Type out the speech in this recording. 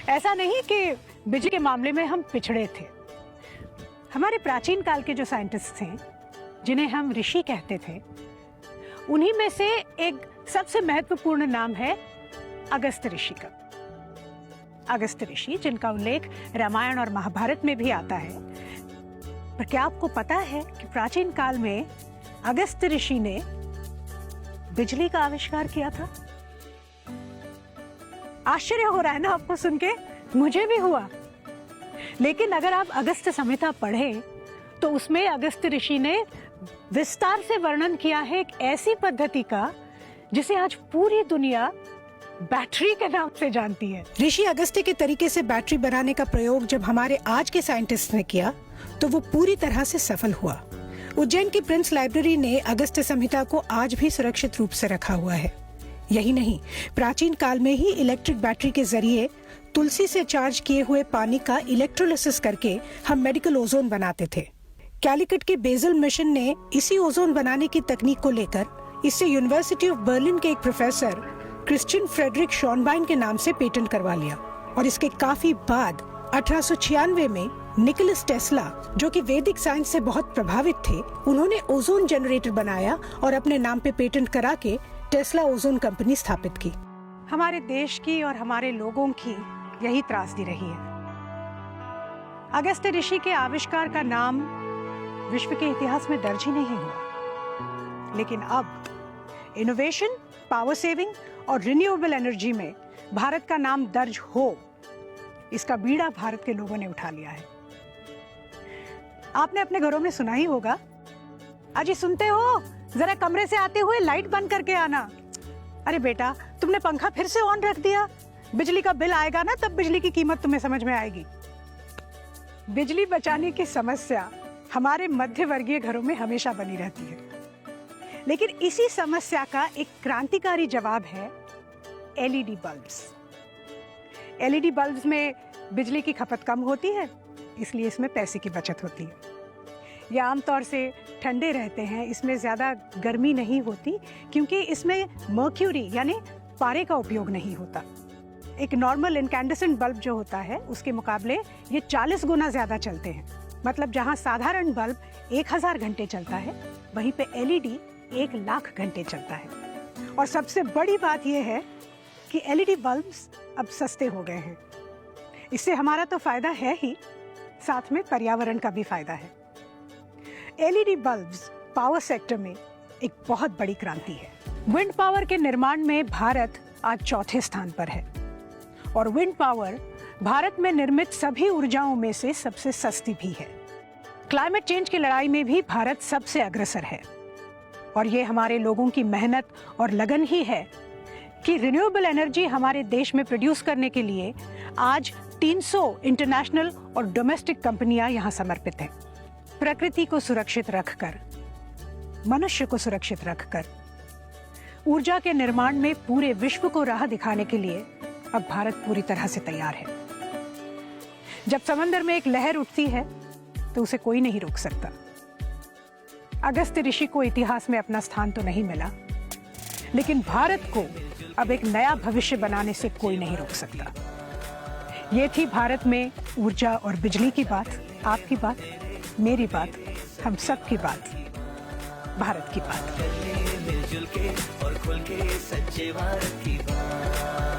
ऐसा नहीं कि बिजली के मामले में हम पिछड़े थे। हमारे प्राचीन काल के जो साइंटिस्ट थे, जिन्हें हम ऋषि कहते थे, उन्हीं में से एक सबसे महत्वपूर्ण नाम है अगस्त्य ऋषि का। अगस्त्य ऋषि, जिनका उल्लेख रामायण और महाभारत में भी आता है। पर क्या आपको पता है कि प्राचीन काल में अगस्त्य ऋषि ने बिजली का आविष्कार किया था? आश्चर्य हो रहा है ना आपको सुन के? मुझे भी हुआ। लेकिन अगर आप अगस्त्य संहिता पढ़ें तो उसमें अगस्त्य ऋषि ने विस्तार से वर्णन किया है एक ऐसी पद्धति का जिसे आज पूरी दुनिया बैटरी के नाम से जानती है। ऋषि अगस्त्य के तरीके से बैटरी बनाने का प्रयोग जब हमारे आज के साइंटिस्ट ने किया तो वो पूरी तरह से सफल हुआ। उज्जैन की प्रिंस लाइब्रेरी ने अगस्त्य संहिता को आज भी सुरक्षित रूप से रखा हुआ है। यही नहीं, प्राचीन काल में ही इलेक्ट्रिक बैटरी के जरिए तुलसी से चार्ज किए हुए पानी का इलेक्ट्रोलिसिस करके हम मेडिकल ओजोन बनाते थे। कैलिकट के बेजल मिशन ने इसी ओजोन बनाने की तकनीक को लेकर इससे यूनिवर्सिटी ऑफ बर्लिन के एक प्रोफेसर क्रिश्चियन फ्रेडरिक शॉनबाइन के नाम से पेटेंट करवा लिया। और इसके काफी बाद 1896 में निकोलस टेस्ला, जो कि वैदिक साइंस से बहुत प्रभावित थे, उन्होंने ओजोन जनरेटर बनाया और अपने नाम पे पेटेंट करा के टेस्ला ओजोन कंपनी स्थापित की। हमारे देश की और हमारे लोगों की यही त्रासदी रही है। अगस्त्य ऋषि के आविष्कार का नाम विश्व के इतिहास में दर्ज ही नहीं हुआ। लेकिन अब इनोवेशन, पावर सेविंग और रिन्यूएबल एनर्जी में भारत का नाम दर्ज हो, इसका बीड़ा भारत के लोगों ने उठा लिया है। आपने अपने घरों में सुना ही होगा, अजी सुनते हो, जरा कमरे से आते हुए लाइट बंद करके आना। अरे बेटा, तुमने पंखा फिर से ऑन रख दिया, बिजली का बिल आएगा ना, तब बिजली की कीमत तुम्हें समझ में आएगी। बिजली बचाने की समस्या हमारे मध्य वर्गीय घरों में हमेशा बनी रहती है। लेकिन इसी समस्या का एक क्रांतिकारी जवाब है एलईडी बल्ब्स। एलईडी बल्ब्स में बिजली की खपत कम होती है, इसलिए इसमें पैसे की बचत होती है। ये आमतौर से ठंडे रहते हैं, इसमें ज़्यादा गर्मी नहीं होती क्योंकि इसमें मर्क्यूरी यानी पारे का उपयोग नहीं होता। एक नॉर्मल इनकैंडेसेंट बल्ब जो होता है उसके मुकाबले ये 40 गुना ज़्यादा चलते हैं। मतलब जहाँ साधारण बल्ब 1000 घंटे चलता है, वहीं पे एलईडी 1,00,000 घंटे चलता है। और सबसे बड़ी बात यह है कि एलईडी बल्ब्स अब सस्ते हो गए हैं। इससे हमारा तो फायदा है ही, साथ में पर्यावरण का भी फायदा है। एलईडी बल्ब्स पावर सेक्टर में एक बहुत बड़ी क्रांति है। विंड पावर के निर्माण में भारत आज चौथे स्थान पर है और विंड पावर भारत में निर्मित सभी ऊर्जाओं में से सबसे सस्ती भी है। क्लाइमेट चेंज की लड़ाई में भी भारत सबसे अग्रसर है और ये हमारे लोगों की मेहनत और लगन ही है कि रिन्यूएबल एनर्जी हमारे देश में प्रोड्यूस करने के लिए आज 300 इंटरनेशनल और डोमेस्टिक कंपनियां यहां समर्पित हैं। प्रकृति को सुरक्षित रखकर, मनुष्य को सुरक्षित रखकर ऊर्जा के निर्माण में पूरे विश्व को राह दिखाने के लिए अब भारत पूरी तरह से तैयार है। जब समंदर में एक लहर उठती है तो उसे कोई नहीं रोक सकता। अगस्त्य ऋषि को इतिहास में अपना स्थान तो नहीं मिला, लेकिन भारत को अब एक नया भविष्य बनाने से कोई नहीं रोक सकता। ये थी भारत में ऊर्जा और बिजली की बात, आपकी बात, मेरी बात, हम सब की बात, भारत की बात। मिलजुल के और खुल के सच्चे भारत की बात।